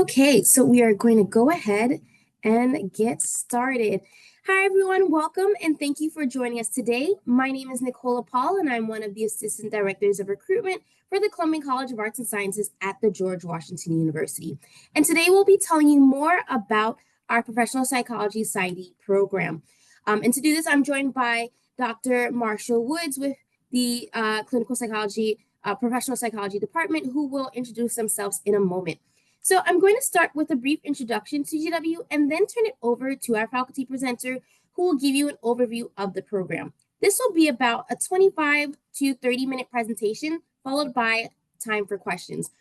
Okay, so we are going to go ahead and get started. Hi, everyone. Welcome and thank you for joining us today. My name is Nicola Paul, and I'm one of the Assistant Directors of Recruitment for the Columbia College of Arts and Sciences at the George Washington University. And today we'll be telling you more about our Professional Psychology PsyD program. And to do this, I'm joined by Dr. Marshall Woods with the Clinical Psychology, Professional Psychology Department, who will introduce themselves in a moment. So I'm going to start with a brief introduction to GW and then turn it over to our faculty presenter who will give you an overview of the program. This will be about a 25 to 30-minute presentation followed by time for questions.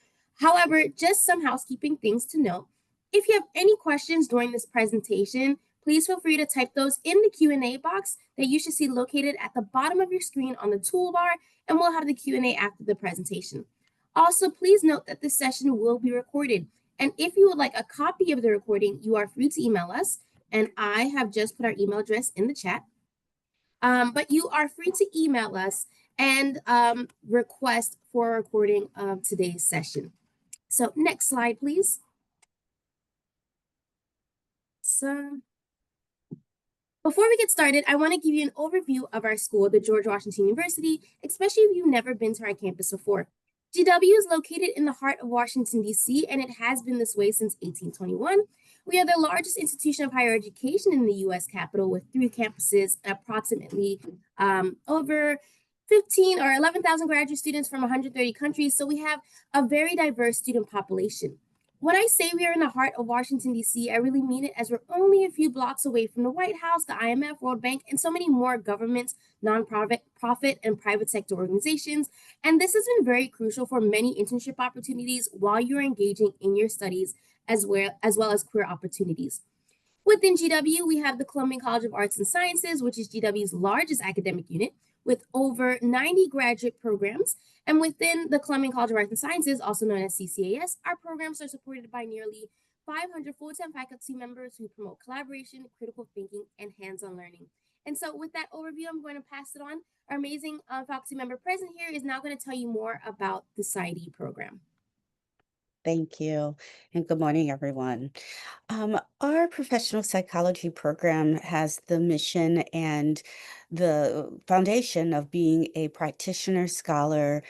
However, just some housekeeping things to note. If you have any questions during this presentation, please feel free to type those in the Q&A box that you should see located at the bottom of your screen on the toolbar, and we'll have the Q&A after the presentation. Also, please note that this session will be recorded. And if you would like a copy of the recording, you are free to email us. And I have just put our email address in the chat. But you are free to email us and request for a recording of today's session. So next slide, please. So before we get started, I want to give you an overview of our school, the George Washington University, especially if you've never been to our campus before. GW is located in the heart of Washington, D.C., and it has been this way since 1821. We are the largest institution of higher education in the U.S. capital with 3 campuses and approximately over 15 or 11,000 graduate students from 130 countries. So we have a very diverse student population. When I say we are in the heart of Washington, D.C., I really mean it, as we're only a few blocks away from the White House, the IMF, World Bank, and so many more governments, nonprofit, and private sector organizations. And this has been very crucial for many internship opportunities while you're engaging in your studies, as well as career opportunities. Within GW, we have the Columbia College of Arts and Sciences, which is GW's largest academic unit, with over 90 graduate programs. And within the Columbia College of Arts and Sciences, also known as CCAS, our programs are supported by nearly 500 full-time faculty members who promote collaboration, critical thinking, and hands-on learning. And so with that overview, I'm going to pass it on. Our amazing faculty member present here is now going to tell you more about the PsyD program. Thank you, and good morning, everyone. Our professional psychology program has the mission and the foundation of being a practitioner, scholar,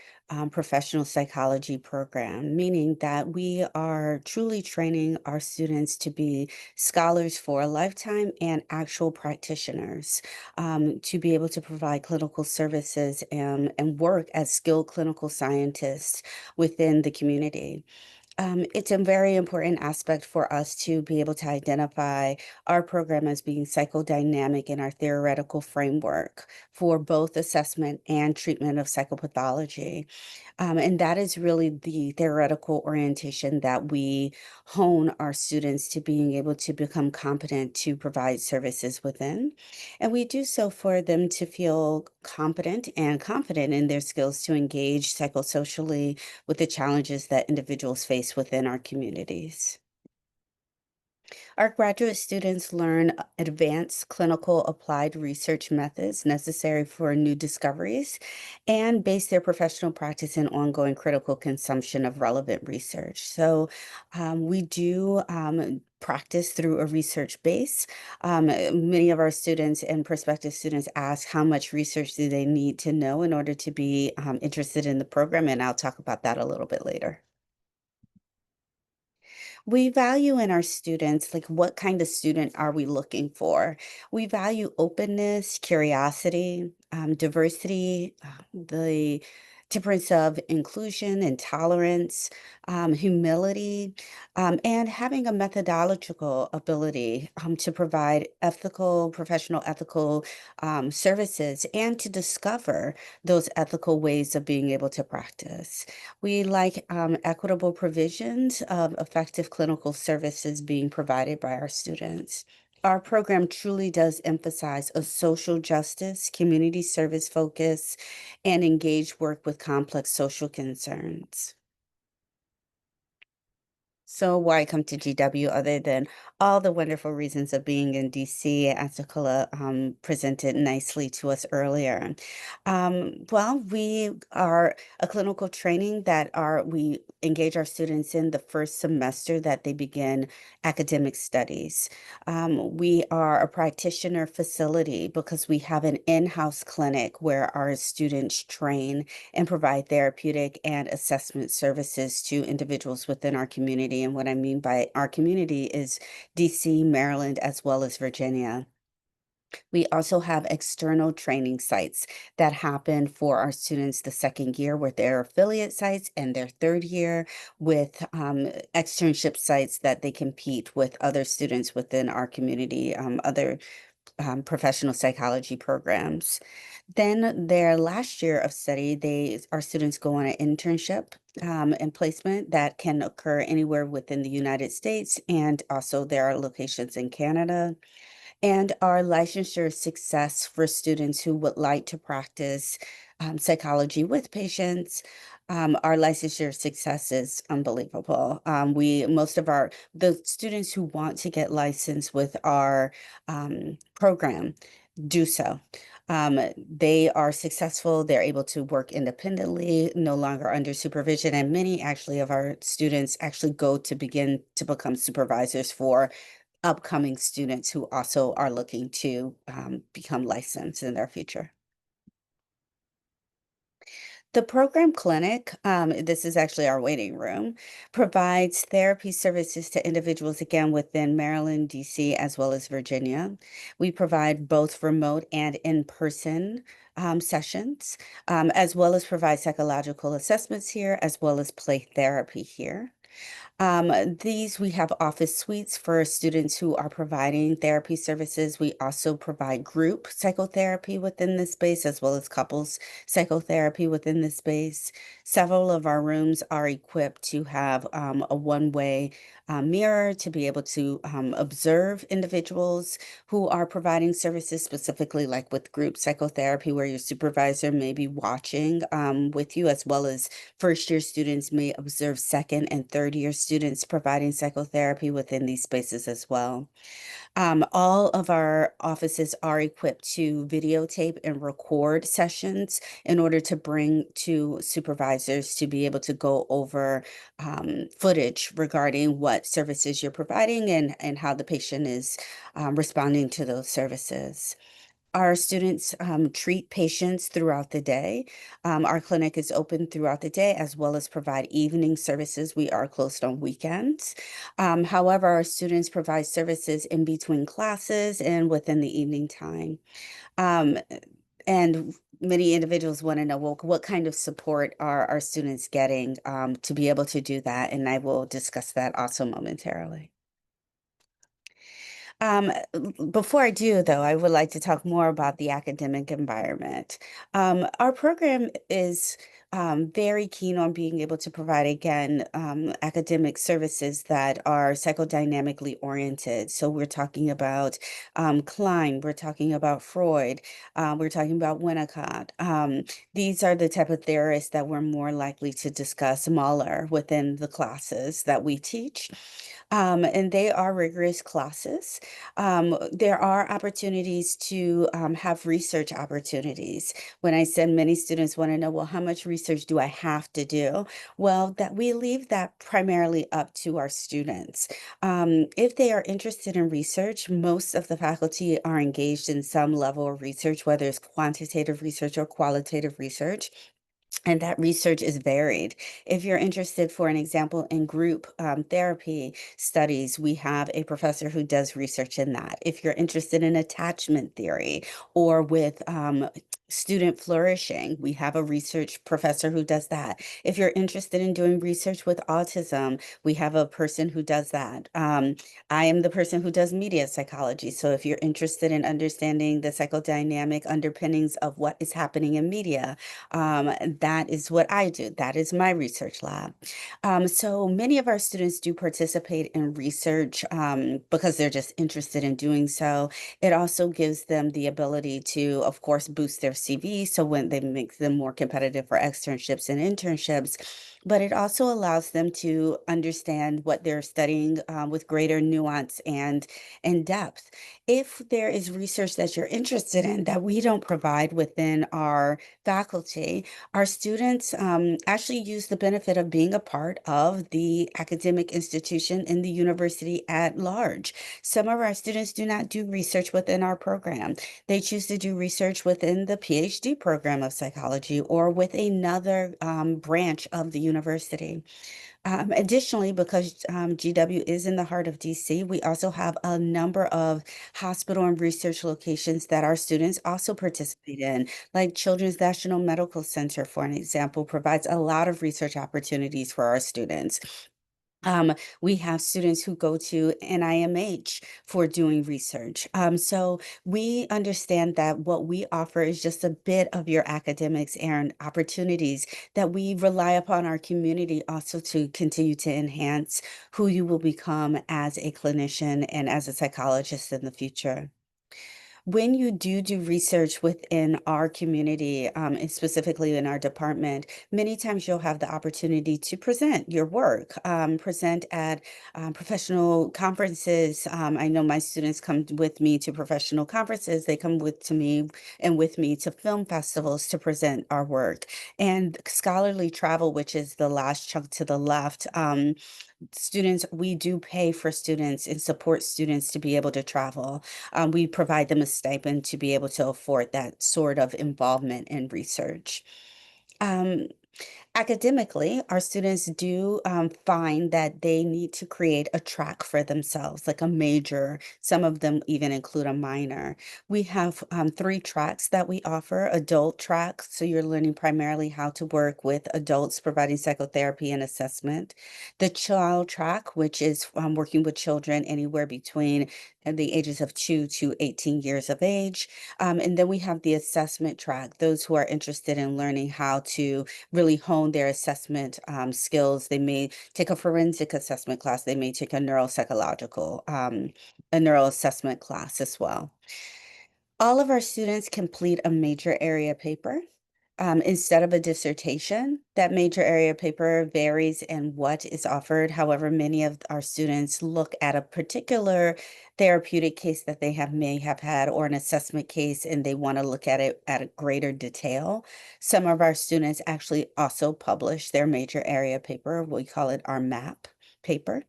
professional psychology program, meaning that we are truly training our students to be scholars for a lifetime and actual practitioners, to be able to provide clinical services and work as skilled clinical scientists within the community. It's a very important aspect for us to be able to identify our program as being psychodynamic in our theoretical framework for both assessment and treatment of psychopathology. And that is really the theoretical orientation that we hone our students to being able to become competent to provide services within. And we do so for them to feel competent and confident in their skills to engage psychosocially with the challenges that individuals face within our communities. Our graduate students learn advanced clinical applied research methods necessary for new discoveries and base their professional practice in ongoing critical consumption of relevant research. So we do practice through a research base. Many of our students and prospective students ask how much research do they need to know in order to be interested in the program, and I'll talk about that a little bit later. We value in our students, like what kind of student are we looking for? We value openness, curiosity, diversity, the difference of inclusion and tolerance, humility, and having a methodological ability to provide ethical, professional ethical services and to discover those ethical ways of being able to practice. We like equitable provisions of effective clinical services being provided by our students. Our program truly does emphasize a social justice, community service focus, and engaged work with complex social concerns. So why come to GW other than all the wonderful reasons of being in DC, as Nicola presented nicely to us earlier? Well, we are a clinical training that we engage our students in the first semester that they begin academic studies. We are a practitioner facility because we have an in-house clinic where our students train and provide therapeutic and assessment services to individuals within our community. And what I mean by our community is DC, Maryland, as well as Virginia. We also have external training sites that happen for our students the second year with their affiliate sites and their third year with externship sites that they compete with other students within our community, other professional psychology programs. Then their last year of study, our students go on an internship and placement that can occur anywhere within the United States, and also there are locations in Canada. And our licensure success for students who would like to practice psychology with patients. Our licensure success is unbelievable. Most of the students who want to get licensed with our program do so. They are successful. They're able to work independently, no longer under supervision. And many actually of our students actually go to begin to become supervisors for upcoming students who also are looking to become licensed in their future. The program clinic, this is actually our waiting room, provides therapy services to individuals again within Maryland, DC, as well as Virginia. We provide both remote and in-person sessions, as well as provide psychological assessments here, as well as play therapy here. We have office suites for students who are providing therapy services. We also provide group psychotherapy within this space, as well as couples psychotherapy within this space. Several of our rooms are equipped to have a one-way mirror to be able to observe individuals who are providing services, specifically like with group psychotherapy, where your supervisor may be watching with you, as well as first year students may observe second and third year students providing psychotherapy within these spaces as well. All of our offices are equipped to videotape and record sessions in order to bring to supervisors to be able to go over footage regarding what services you're providing and how the patient is responding to those services. Our students treat patients throughout the day. Our clinic is open throughout the day as well as provide evening services. We are closed on weekends. However, our students provide services in between classes and within the evening time. Um, and many individuals want to know, well, what kind of support are our students getting to be able to do that? And I will discuss that also momentarily. Before I do, though, I would like to talk more about the academic environment. Our program is very keen on being able to provide, again, academic services that are psychodynamically oriented. So we're talking about Klein, we're talking about Freud, we're talking about Winnicott. These are the type of theorists that we're more likely to discuss Mahler within the classes that we teach. And they are rigorous classes. There are opportunities to have research opportunities. When I said many students want to know, well, how much research do I have to do? Well, that we leave that primarily up to our students. If they are interested in research, most of the faculty are engaged in some level of research, whether it's quantitative research or qualitative research. And that research is varied. If you're interested, for an example, in group therapy studies, we have a professor who does research in that. If you're interested in attachment theory or with student flourishing, we have a research professor who does that. If you're interested in doing research with autism, we have a person who does that. I am the person who does media psychology. So if you're interested in understanding the psychodynamic underpinnings of what is happening in media, that is what I do. That is my research lab. So many of our students do participate in research because they're just interested in doing so. It also gives them the ability to, of course, boost their CV. So when they make them more competitive for externships and internships, but it also allows them to understand what they're studying with greater nuance and depth. If there is research that you're interested in that we don't provide within our faculty, our students actually use the benefit of being a part of the academic institution in the university at large. Some of our students do not do research within our program. They choose to do research within the PhD program of psychology or with another branch of the university. Additionally, because GW is in the heart of DC, we also have a number of hospital and research locations that our students also participate in, like Children's National Medical Center, for an example, provides a lot of research opportunities for our students. We have students who go to NIMH for doing research. So we understand that what we offer is just a bit of your academics and opportunities that we rely upon our community also to continue to enhance who you will become as a clinician and as a psychologist in the future. When you do research within our community, and specifically in our department, many times you'll have the opportunity to present your work, present at professional conferences. I know my students come with me to professional conferences. They come with me to film festivals to present our work. And scholarly travel, which is the last chunk to the left. Students, we do pay for students and support students to be able to travel. We provide them a stipend to be able to afford that sort of involvement in research. Um, Academically, our students do find that they need to create a track for themselves, like a major. Some of them even include a minor. We have three tracks that we offer. Adult track, so you're learning primarily how to work with adults, providing psychotherapy and assessment. The child track, which is working with children anywhere between the ages of 2 to 18 years of age. And then we have the assessment track, those who are interested in learning how to really hone their assessment skills. They may take a forensic assessment class. They may take a neural assessment class as well. All of our students complete a major area paper. Instead of a dissertation, that major area paper varies in what is offered. However, many of our students look at a particular therapeutic case that may have had or an assessment case, and they want to look at it at a greater detail. Some of our students actually also publish their major area paper. We call it our MAP paper.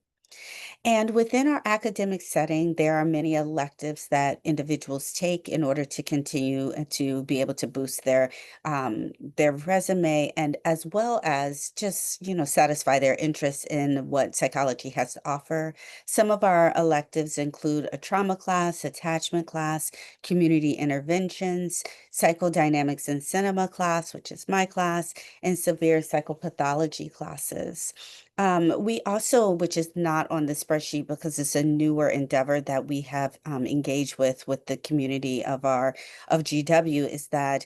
And within our academic setting, there are many electives that individuals take in order to continue to be able to boost their resume and as well as just, satisfy their interest in what psychology has to offer. Some of our electives include a trauma class, attachment class, community interventions, psychodynamics and cinema class, which is my class, and severe psychopathology classes. We also, which is not on the spreadsheet because it's a newer endeavor that we have engaged with the community of GW, is that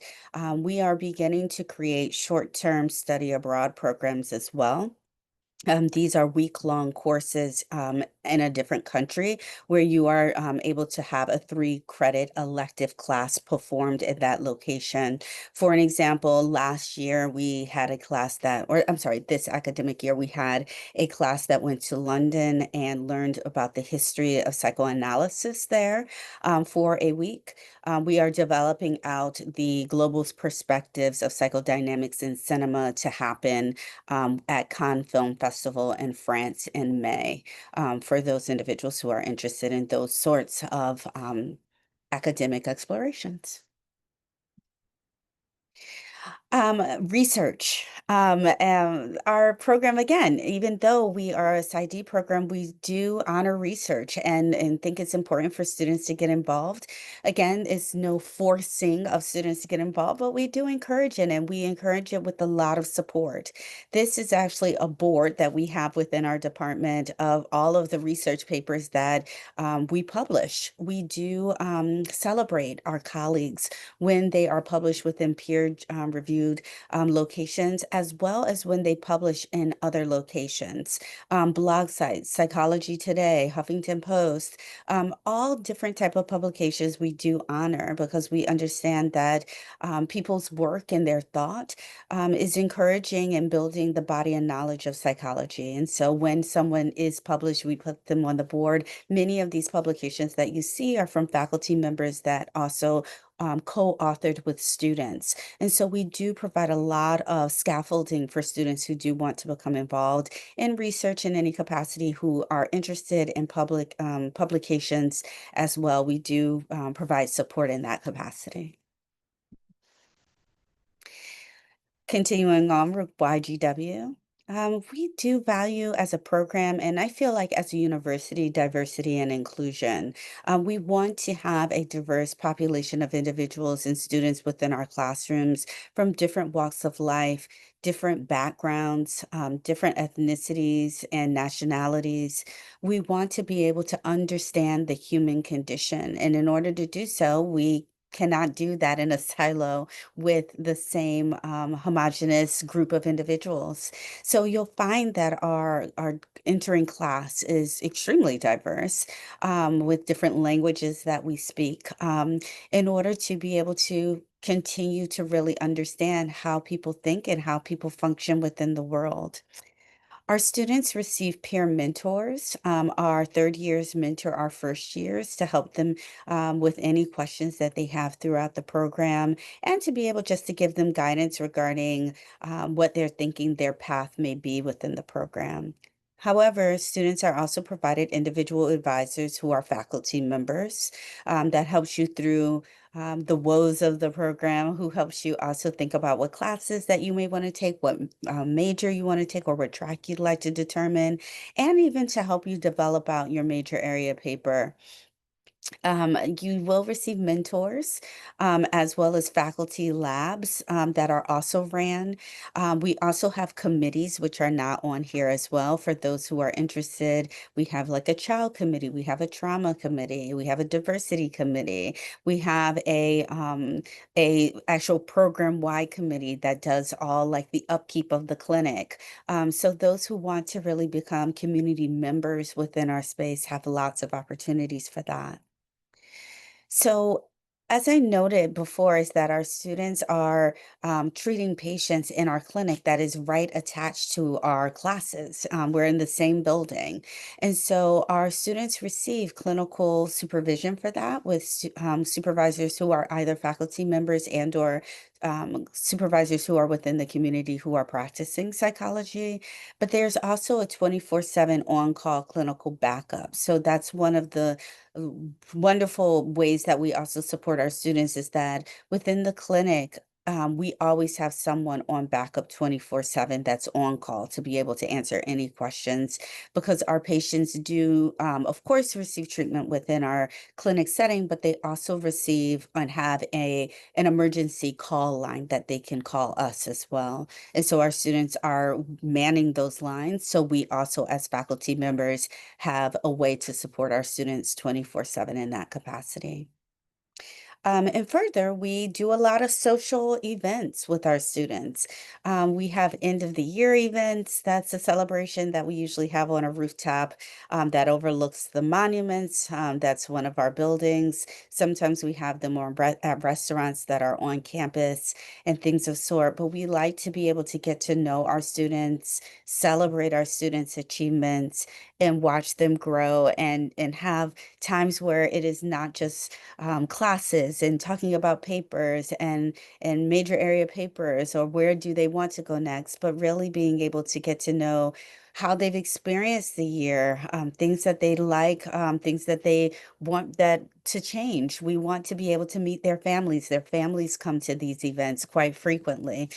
we are beginning to create short-term study abroad programs as well. These are week-long courses in a different country where you are able to have a 3-credit elective class performed at that location. For an example, last year we had a class or I'm sorry, this academic year we had a class that went to London and learned about the history of psychoanalysis there for a week. We are developing out the global perspectives of psychodynamics in cinema to happen at Cannes Film Festival in France in May for those individuals who are interested in those sorts of academic explorations. Research. Our program, again, even though we are a PsyD program, we do honor research and think it's important for students to get involved. Again, it's no forcing of students to get involved, but we do encourage it and we encourage it with a lot of support. This is actually a board that we have within our department of all of the research papers that we publish. We do celebrate our colleagues when they are published within peer reviewed peer-reviewed locations, as well as when they publish in other locations. Blog sites, Psychology Today, Huffington Post, all different type of publications we do honor because we understand that people's work and their thought is encouraging and building the body and knowledge of psychology. And so when someone is published, we put them on the board. Many of these publications that you see are from faculty members that also co-authored with students. And so we do provide a lot of scaffolding for students who do want to become involved in research in any capacity, who are interested in publications as well. We do provide support in that capacity. Continuing on with YGW, we do value as a program, and I feel like as a university, diversity and inclusion. We want to have a diverse population of individuals and students within our classrooms from different walks of life, different backgrounds, different ethnicities and nationalities. We want to be able to understand the human condition, and in order to do so, we cannot do that in a silo with the same homogeneous group of individuals. So you'll find that our entering class is extremely diverse with different languages that we speak in order to be able to continue to really understand how people think and how people function within the world. Our students receive peer mentors. Our third years mentor our first years to help them with any questions that they have throughout the program and to be able just to give them guidance regarding what they're thinking their path may be within the program. However, students are also provided individual advisors who are faculty members that helps you through the woes of the program, who helps you also think about what classes that you may want to take, what major you want to take, or what track you'd like to determine, and even to help you develop out your major area paper. You will receive mentors as well as faculty labs that are also ran. We also have committees, which are not on here as well for those who are interested. We have like a child committee, we have a trauma committee, we have a diversity committee, we have a actual program-wide committee that does all like the upkeep of the clinic. So those who want to really become community members within our space have lots of opportunities for that. So, as I noted before, is that our students are treating patients in our clinic that is right attached to our classes. We're in the same building. And so our students receive clinical supervision for that with supervisors who are either faculty members and or supervisors who are within the community who are practicing psychology. But there's also a 24/7 on-call clinical backup. So that's one of the uh, wonderful ways that we also support our students is that within the clinic, we always have someone on backup 24/7 that's on call to be able to answer any questions because our patients do, of course, receive treatment within our clinic setting, but they also receive and have an emergency call line that they can call us as well. And so our students are manning those lines. So we also, as faculty members, have a way to support our students 24/7 in that capacity. And further, we do a lot of social events with our students. We have end of the year events. That's a celebration that we usually have on a rooftop that overlooks the monuments. That's one of our buildings. Sometimes we have them at restaurants that are on campus and things of sort. But we like to be able to get to know our students, celebrate our students' achievements, and watch them grow and have times where it is not just classes and talking about papers and major area papers or where do they want to go next, but really being able to get to know how they've experienced the year, things that they like, things that they want that to change. We want to be able to meet their families. Their families come to these events quite frequently.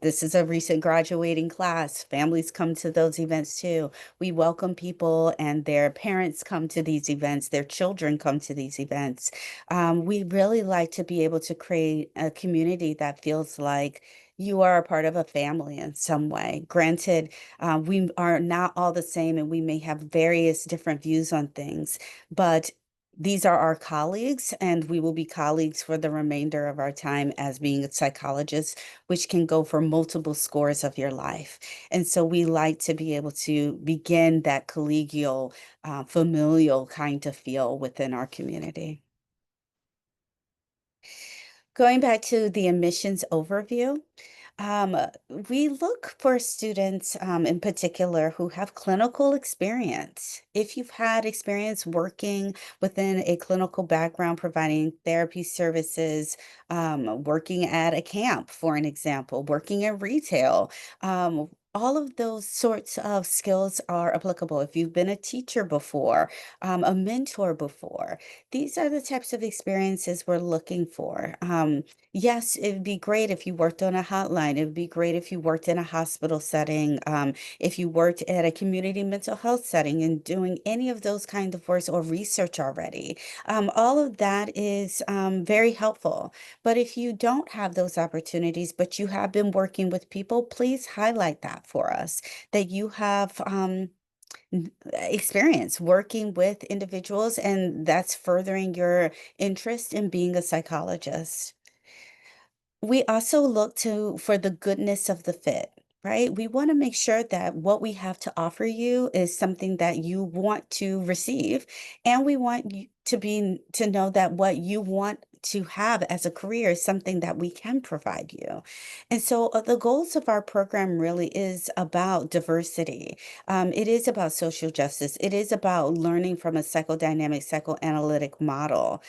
This is a recent graduating class. Families come to those events too. We welcome people and their parents come to these events. Their children come to these events. We really like to be able to create a community that feels like you are a part of a family in some way. Granted, we are not all the same and we may have various different views on things, but these are our colleagues, and we will be colleagues for the remainder of our time as being a psychologist, which can go for multiple scores of your life. And so we like to be able to begin that collegial, familial kind of feel within our community. Going back to the admissions overview, um, we look for students in particular who have clinical experience. If you've had experience working within a clinical background, providing therapy services, working at a camp, for an example, working in retail, all of those sorts of skills are applicable. If you've been a teacher before, a mentor before, these are the types of experiences we're looking for. Yes, it'd be great if you worked on a hotline. It would be great if you worked in a hospital setting, if you worked at a community mental health setting and doing any of those kind of works or research already. All of that is very helpful. But if you don't have those opportunities, but you have been working with people, please highlight that for us, that you have experience working with individuals, and that's furthering your interest in being a psychologist. We also look to for the goodness of the fit, right? We want to make sure that what we have to offer you is something that you want to receive, and we want you to know that what you want to have as a career is something that we can provide you. And so the goals of our program really is about diversity. It is about social justice. It is about learning from a psychodynamic, psychoanalytic model.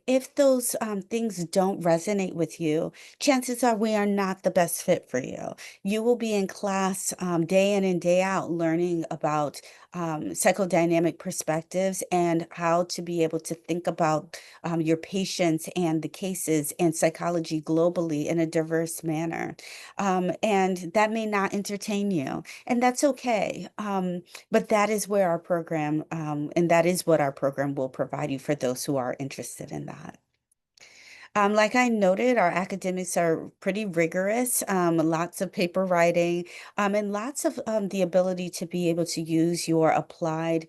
If those things don't resonate with you, chances are we are not the best fit for you. You will be in class day in and day out learning about psychodynamic perspectives and how to be able to think about your patients and the cases and psychology globally in a diverse manner. And that may not entertain you, and that's okay. But that is where our program, and that is what our program will provide you for those who are interested in that. Like I noted, our academics are pretty rigorous, lots of paper writing, and lots of the ability to be able to use your applied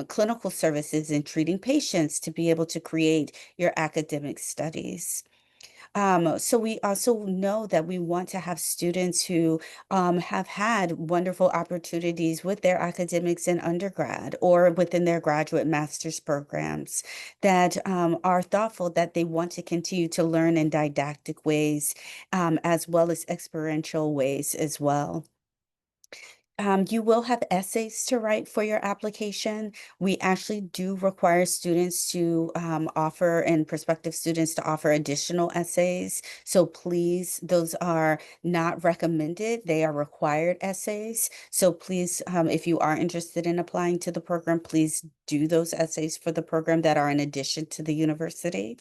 clinical services in treating patients to be able to create your academic studies. So we also know that we want to have students who have had wonderful opportunities with their academics in undergrad or within their graduate master's programs that are thoughtful, that they want to continue to learn in didactic ways as well as experiential ways as well. You will have essays to write for your application. We actually do require students to offer and prospective students to offer additional essays. So please, those are not recommended. They are required essays. So please, if you are interested in applying to the program, please do those essays for the program that are in addition to the university.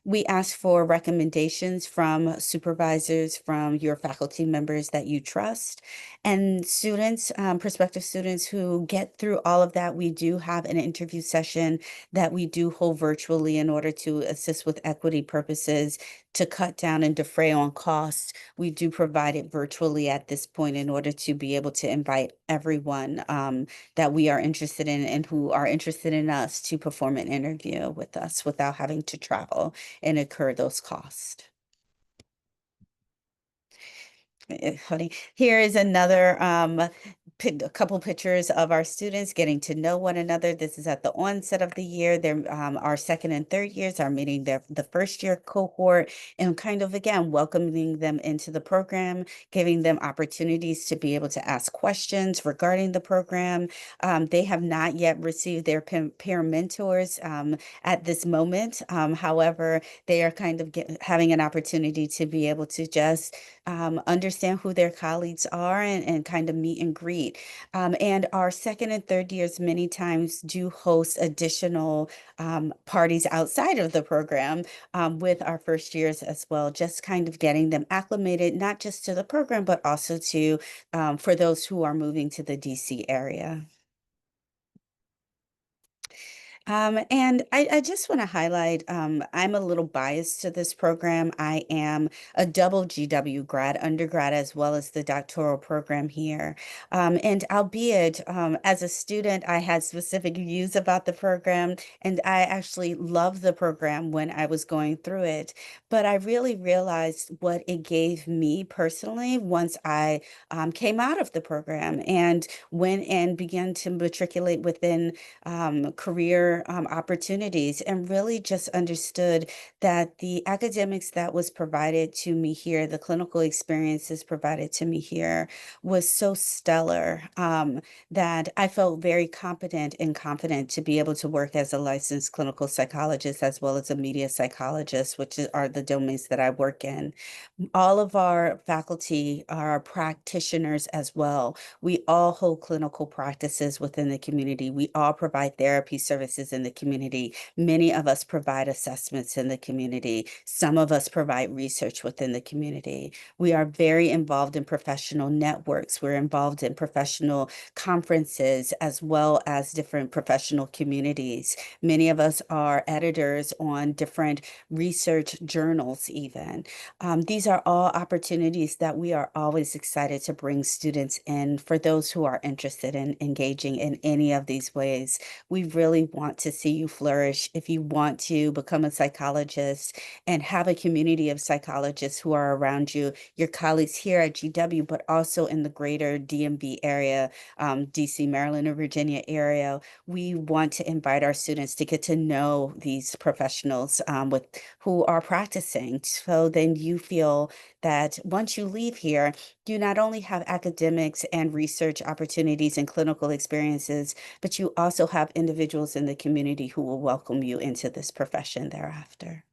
We ask for recommendations from supervisors, from your faculty members that you trust, and students, prospective students who get through all of that. We do have an interview session that we do hold virtually in order to assist with equity purposes, to cut down and defray on costs. We do provide it virtually at this point in order to be able to invite everyone that we are interested in and who are interested in us to perform an interview with us without having to travel and incur those costs. Honey, here is another a couple pictures of our students getting to know one another. This is at the onset of the year. They're our second and third years are meeting the first year cohort and kind of again welcoming them into the program, giving them opportunities to be able to ask questions regarding the program. They have not yet received their peer mentors at this moment. However, they are kind of having an opportunity to be able to just understand who their colleagues are and kind of meet and greet. And our second and third years many times do host additional parties outside of the program with our first years as well, just kind of getting them acclimated, not just to the program, but also to for those who are moving to the DC area. And I just want to highlight, I'm a little biased to this program. I am a double GW grad, undergrad, as well as the doctoral program here. And albeit as a student, I had specific views about the program, and I actually loved the program when I was going through it. But I really realized what it gave me personally once I came out of the program and went and began to matriculate within career opportunities, and really just understood that the academics that was provided to me here, the clinical experiences provided to me here, was so stellar that I felt very competent and confident to be able to work as a licensed clinical psychologist as well as a media psychologist, are the domains that I work in. All of our faculty are practitioners as well. We all hold clinical practices within the community. We all provide therapy services in the community. Many of us provide assessments in the community. Some of us provide research within the community. We are very involved in professional networks. We're involved in professional conferences as well as different professional communities. Many of us are editors on different research journals, even. These are all opportunities that we are always excited to bring students in. For those who are interested in engaging in any of these ways, we really want to see you flourish. If you want to become a psychologist and have a community of psychologists who are around you, your colleagues here at GW, but also in the greater DMV area, DC, Maryland, and Virginia area, we want to invite our students to get to know these professionals who are practicing. So then you feel that once you leave here, you not only have academics and research opportunities and clinical experiences, but you also have individuals in the community who will welcome you into this profession thereafter.